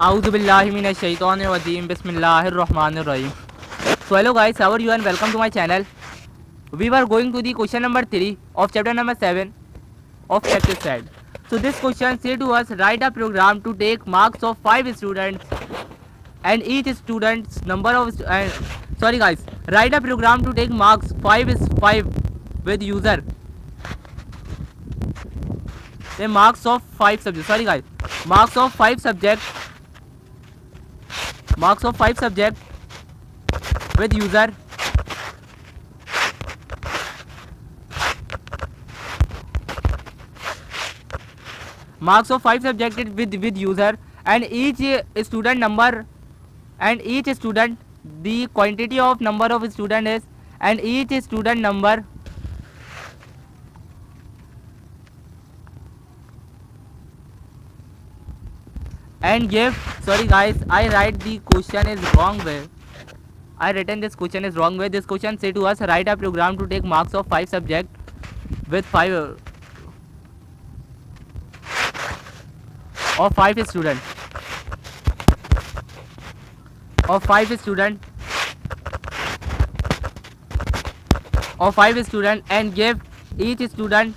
Auzubillahiminash-shaytanir-rajeem. Bismillahir-rahmanir-rahim. So hello guys, how are you and welcome to my channel. We were going to the question number 3 of chapter number 7 of practice set. So this question say to us, write a program to take marks of 5 students and each student's number of sorry guys, write a program to take marks 5 is 5 with user the marks of 5 subjects. Sorry guys, marks of 5 subjects with user marks of 5 subjects with user and each student number and each student the quantity of number of student is and each student number and give. Sorry guys, I write the question is wrong way. I written this question is wrong way. This question say to us, write a program to take marks of 5 subject with 5 of 5 student of 5 student of 5 student and give each student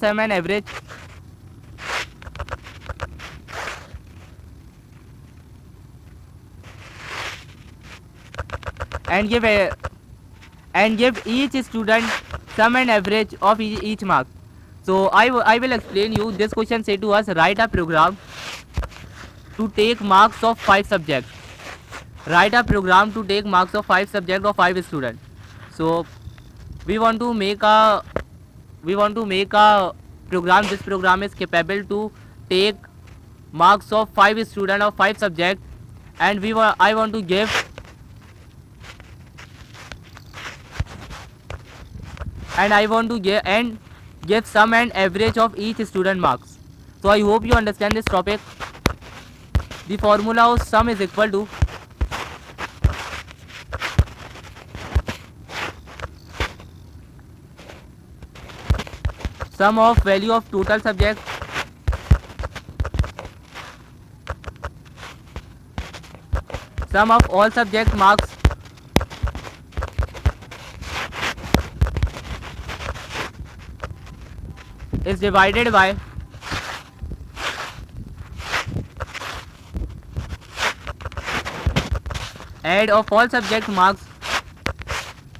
some an average and give each student sum and average of each mark. So I will explain you. This question say to us, write a program to take marks of 5 subjects. Write a program to take marks of 5 subject of 5 students. So we want to make a program. This program is capable to take marks of 5 student of 5 subject and I want to give give sum and average of each student marks. So I hope you understand this topic. The formula of sum is equal to sum of value of total subject sum of all subject marks is divided by add of all subject marks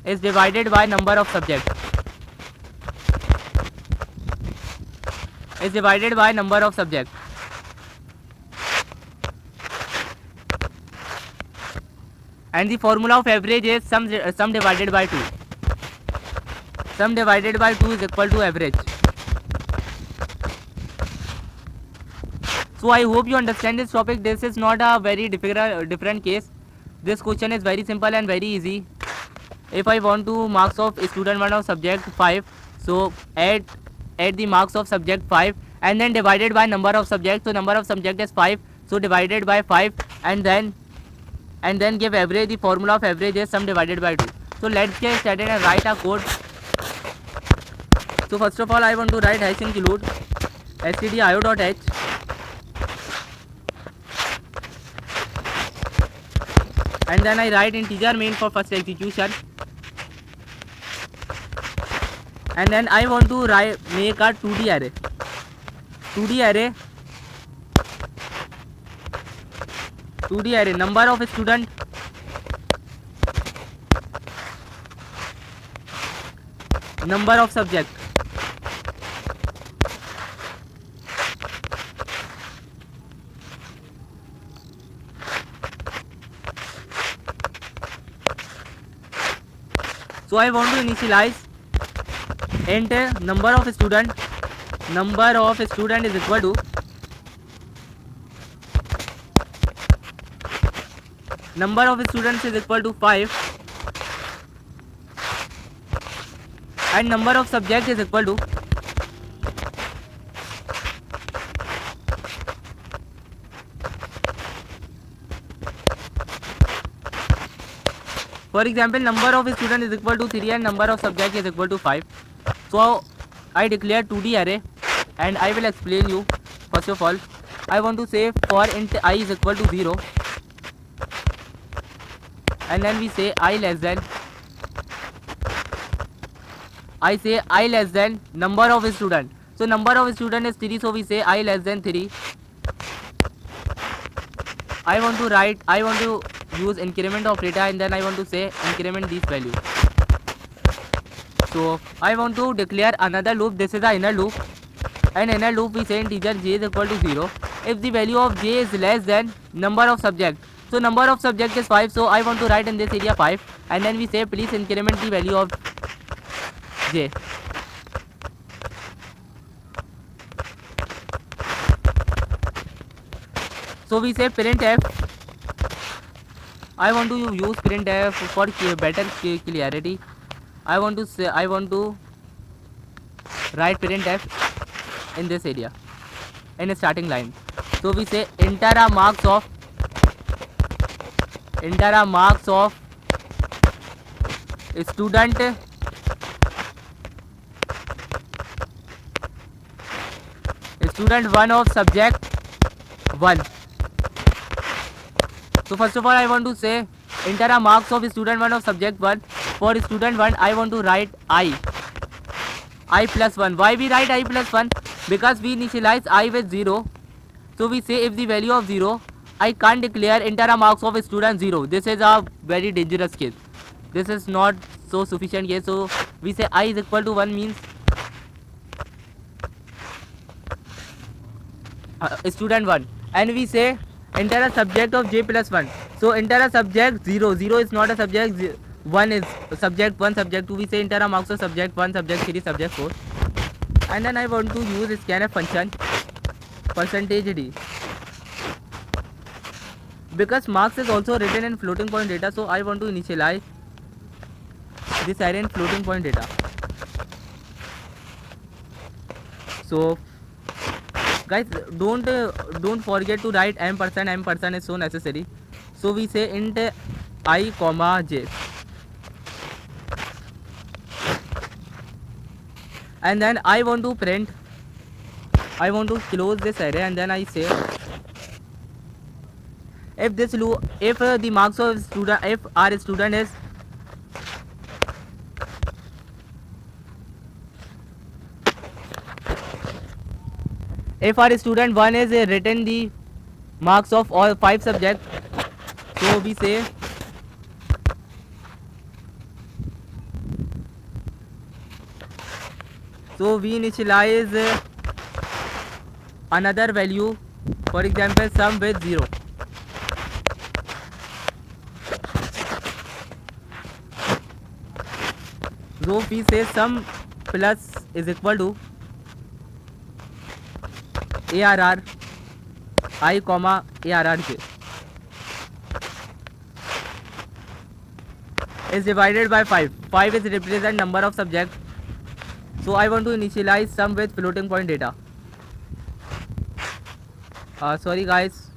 is divided by number of subjects is divided by number of subjects. And the formula of average is sum divided by 2. Sum divided by 2 is equal to average. So I hope you understand this topic. This is not a very different case. This question is very simple and very easy. If I want to marks of student 1 of subject 5, so add the marks of subject 5 and then divided by number of subjects. So number of subject is 5, so divided by 5 and then give average. The formula of average is sum divided by 2. So let's get started and write a code. So first of all I want to write hash include stdio.h and then I write integer main for first execution and then I want to make a 2D array. 2D array number of student number of subject so I want to initialize int number of student is equal to number of students is equal to 5 and number of subjects is equal to For example, number of students is equal to 3 and number of subjects is equal to 5. So I declare 2D array and I will explain you. First of all, I want to say for int I is equal to 0, and then we say I less than, I say I less than number of student. So number of student is 3, so we say I less than 3. I want to use increment operator, and then I want to say increment this value. So I want to declare another loop. This is the inner loop. And inner loop we say integer j is equal to 0 if the value of j is less than number of subject. So number of subject is 5, so I want to write in this area 5, and then we say please increment the value of j. So we say printf. I want to use printf for better clarity. I want to write printf in this area in a starting line. So we say enter a marks of student student 1 of subject 1. So first of all I want to say enter a marks of student 1 of subject 1. For student 1 I want to write I plus 1. Why we write I plus 1? Because we initialize I with 0. So we say if the value of 0, I can't declare enter a marks of student 0. This is a very dangerous case. This is not so sufficient case. So we say I is equal to 1 means student 1, and we say enter a subject of j plus 1. So enter a subject 0. 0 is not a subject. 1 is subject 1, subject 2. We say enter a marks of subject 1, subject 3, subject 4. And then I want to use scanf function %d, because marks is also written in floating point data. So I want to initialize this array in floating point data. So guys, don't forget to write ampersand. Ampersand is so necessary. So we say int I comma j, and then I want to print, I want to close this array, and then I say if this loop, if the marks of student, if our student is if our student 1 is written the marks of all 5 subjects, so we say so we initialize another value, for example sum with 0. So we say sum plus is equal to ARR I comma ARR j is divided by 5. 5 is represent number of subjects. So I want to initialize sum with floating point data. Sorry guys.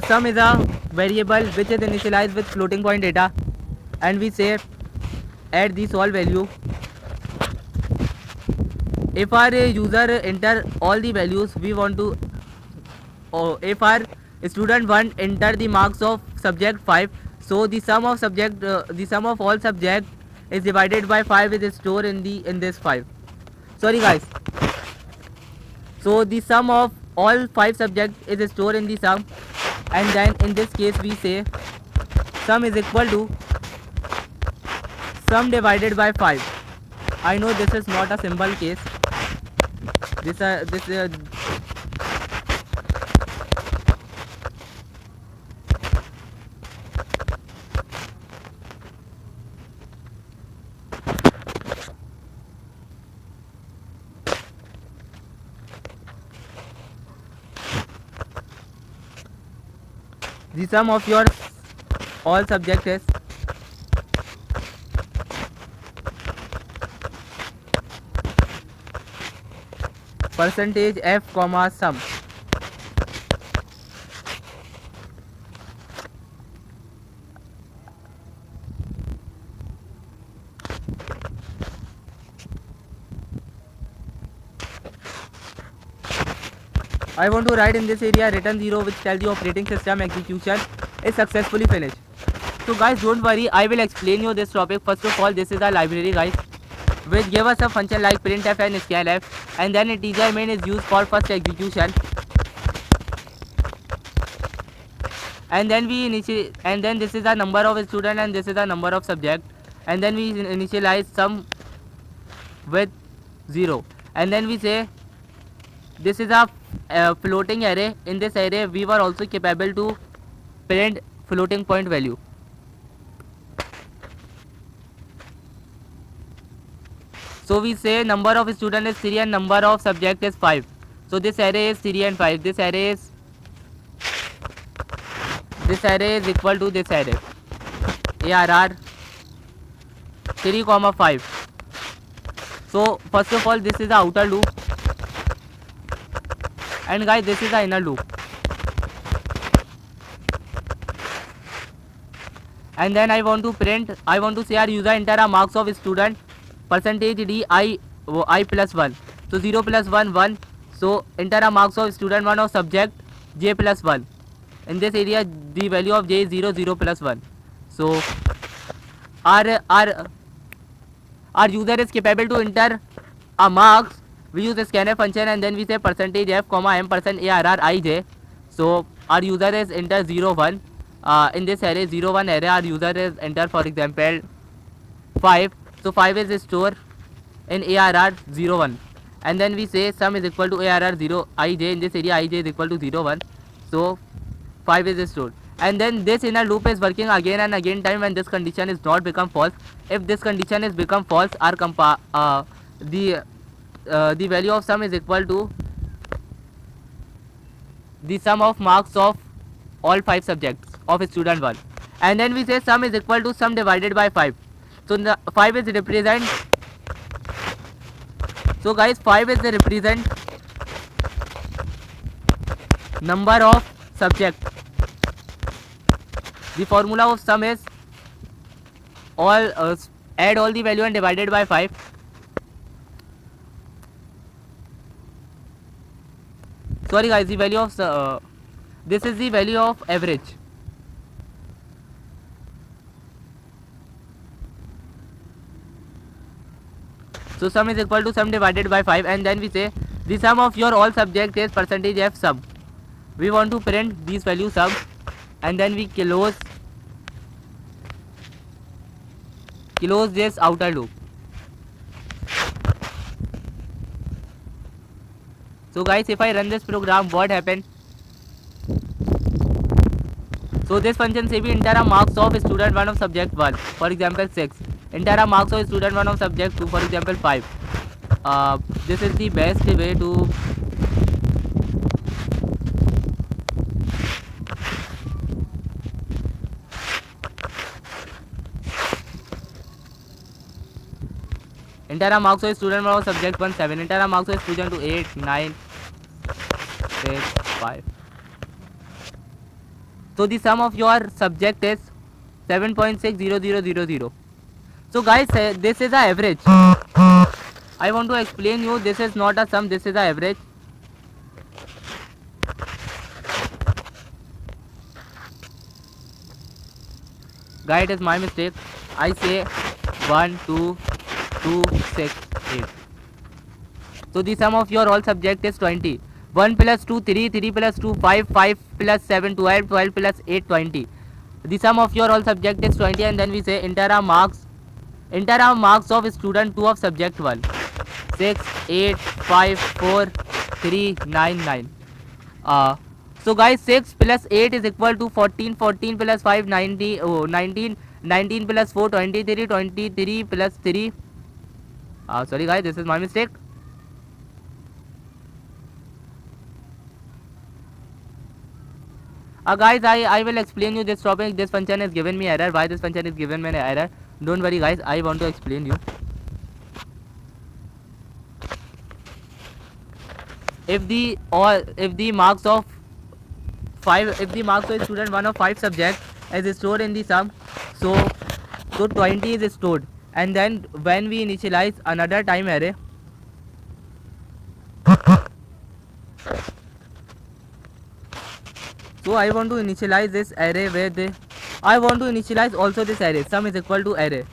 Sum is a variable which is initialized with floating point data, and we say add the solve value. If our user enter all the values we want to, if our student 1 enter the marks of subject 5, so the sum of subject the sum of all subject is divided by 5 is stored in this 5. Sorry guys. So the sum of all 5 subjects is stored in the sum, and then in this case we say sum is equal to sum divided by 5. I know this is not a simple case. This the sum of your all subject is percentage f comma sum. I want to write in this area return 0 which tells the operating system execution is successfully finished. So guys, don't worry, I will explain you this topic. First of all, this is a library, guys, which give us a function like printf and scanf, and then integer main is used for first execution, and then we initiate, and then this is the number of student and this is the number of subject, and then we initialize sum with 0, and then we say this is a floating array. In this array we were also capable to print floating point value. So we say number of student is 3 and number of subject is 5. So this array is 3 and 5. This array is equal to this array arr 3 comma 5. So first of all, this is the outer loop, and guys, this is the inner loop, and then I want to say our user enter a marks of student percentage d I plus 1. So 0 plus 1 1. So enter a marks of student 1 of subject j plus 1. In this area the value of j is 0 0 plus 1. So our user is capable to enter a marks. We use the scanf function, and then we say percentage f comma m percent arr ij. So our user is enter 0 1. In this array 0 1 array, our user is enter, for example, 5. So 5 is stored in arr 0 1, and then we say sum is equal to arr 0 ij. In this area ij is equal to 0 1. So 5 is stored, and then this inner loop is working again and again time when this condition is not become false. If this condition is become false, our the value of sum is equal to the sum of marks of all 5 subjects of student 1, and then we say sum is equal to sum divided by 5. So the 5 is represent, so guys, 5 is the represent number of subject. The formula of sum is all add all the value and divided by 5. Sorry guys, the value of this is the value of average. So sum is equal to sum divided by 5, and then we say the sum of your all subject is percentage f sum. We want to print these value sum, and then we close this outer loop. So guys, if I run this program, what happened? So this function say we enter a marks of student 1 of subject 1, for example 6. Enter a marks of student 1 of subject 2, for example 5. This is the best way to enter a marks of student 1 of subject 1 7. Enter a marks of student 2 8 9 6 5. So the sum of your subject is 7.60000. So guys, this is the average. I want to explain you, this is not a sum, this is the average. Guys, it is my mistake. I say 1 2 2 6 8. So the sum of your all subject is 20. 1 plus 2 3, 3 plus 2 5, 5 plus 7 12, 12 plus 8 20. The sum of your all subject is 20, and then we say enter a marks of student 2 of subject 1 6 8 5 4 3 9 9. So guys, 6 plus 8 is equal to 14, 14 plus 5 19, 19, 19 plus 4 23, 23 plus 3. Sorry guys, this is my mistake. Guys, I will explain you this topic. This function has given me error. Why this function is given me an error? Don't worry guys, I want to explain you. if the marks of student 1 of 5 subject is stored in the sum, so 20 is stored, and then when we initialize another time array, so I want to initialize this array with I want to initialize also this array sum is equal to array.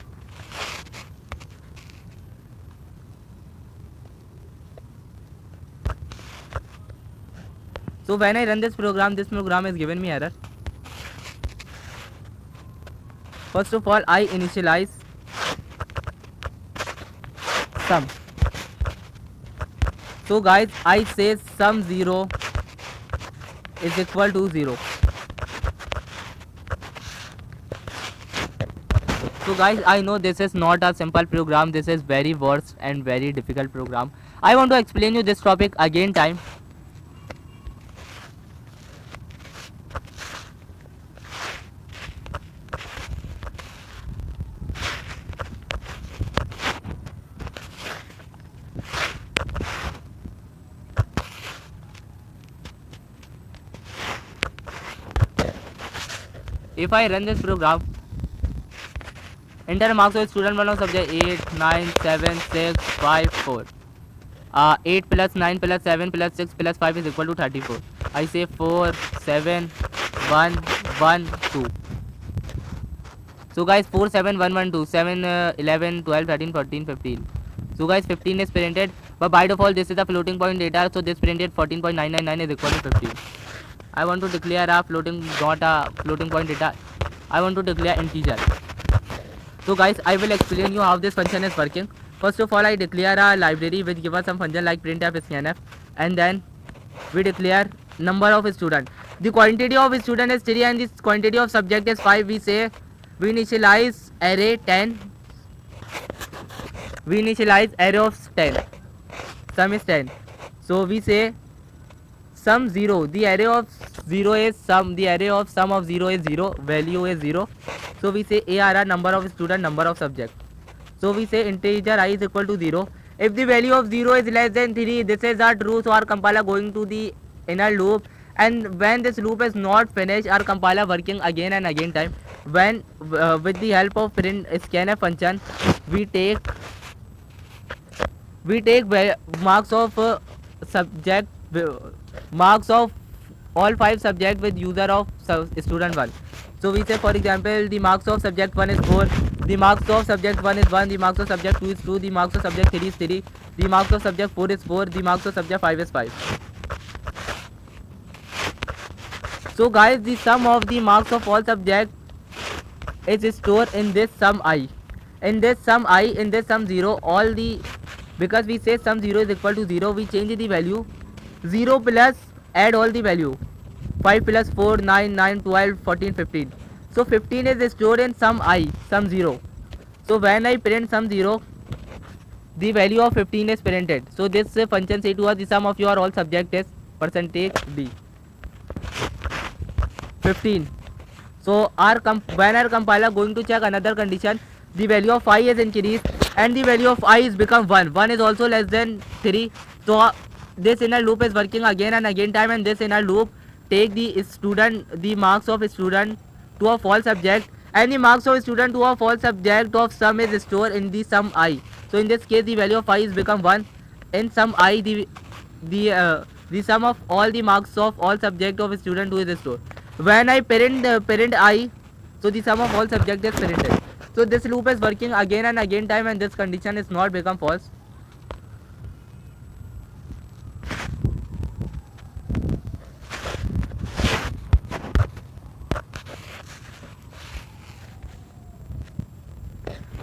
So when I run this program is given me error. First of all, I initialize sum. So guys, I say sum 0 is equal to 0. So guys, I know this is not a simple program, this is very worst and very difficult program. I want to explain you this topic again time. If I run this program, enter marks of student 1 of subject 8, 9, 7, 6, 5, 4. 8 plus 9 plus 7 plus 6 plus 5 is equal to 34. I say 4, 7, 1, 1, 2. So guys, 4, 7, 1, 1, 2, 7, 11, 12, 13, 14, 15. So guys, 15 is printed, but by default this is the floating point data, so this printed 14.999 is equal to 15. I want to declare a floating, not a floating point data. I want to declare integer. So guys, I will explain you how this function is working. First of all, I declare a library which gives us some function like printf, scanf, and then we declare number of student. The quantity of student is 3 and the quantity of subject is 5. We say we initialize array 10. We initialize array of 10. Sum is 10. So we say sum 0. The array of 0 is sum. The array of sum of 0 is 0. Value is 0. So we say ARR number of student, number of subject. So we say integer I is equal to 0. If the value of 0 is less than 3, this is our true. So our compiler going to the inner loop. And when this loop is not finished, our compiler working again and again time. When with the help of print scanf function, we take marks of subject, marks of all 5 subject with user of student 1. So we say, for example, the marks of subject 1 is 4, the marks of subject 1 is 1, the marks of subject 2 is 2, the marks of subject 3 is 3, the marks of subject 4 is 4, the marks of subject 5 is 5. So guys, the sum of the marks of all subject is stored in this sum I. In this sum 0, all the, because we say sum 0 is equal to 0, we change the value 0 plus add all the value 5 plus 4, 9, 9, 12, 14, 15. So 15 is stored in sum I, sum 0. So when I print sum 0, the value of 15 is printed. So this function say to us the sum of your all subject is percentage %d 15. So when our compiler going to check another condition, the value of I is increased and the value of I is become 1. 1 is also less than 3. So this inner loop is working again and again time, and this inner loop take the marks of student to a false subject, and the marks of student to a false subject of sum is stored in the sum I. So in this case the value of I is become 1. In sum I the sum of all the marks of all subject of student 2 is stored. When I parent I, so the sum of all subject is printed. So this loop is working again and again time, and this condition is not become false.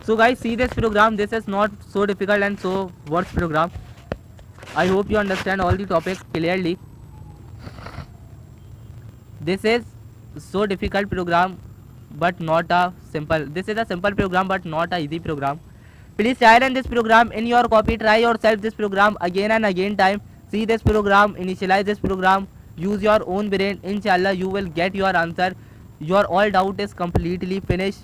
So guys, see this program, this is not so difficult and so worst program. I hope you understand all the topics clearly. This is so difficult program but not a simple. This is a simple program but not a easy program. Please try run this program in your copy. Try yourself this program again and again time. See this program, initialize this program, use your own brain. Inshallah you will get your answer. Your all doubt is completely finished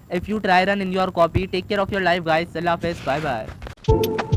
if you try run in your copy. Take care of your life guys. Allah Hafiz. Bye bye.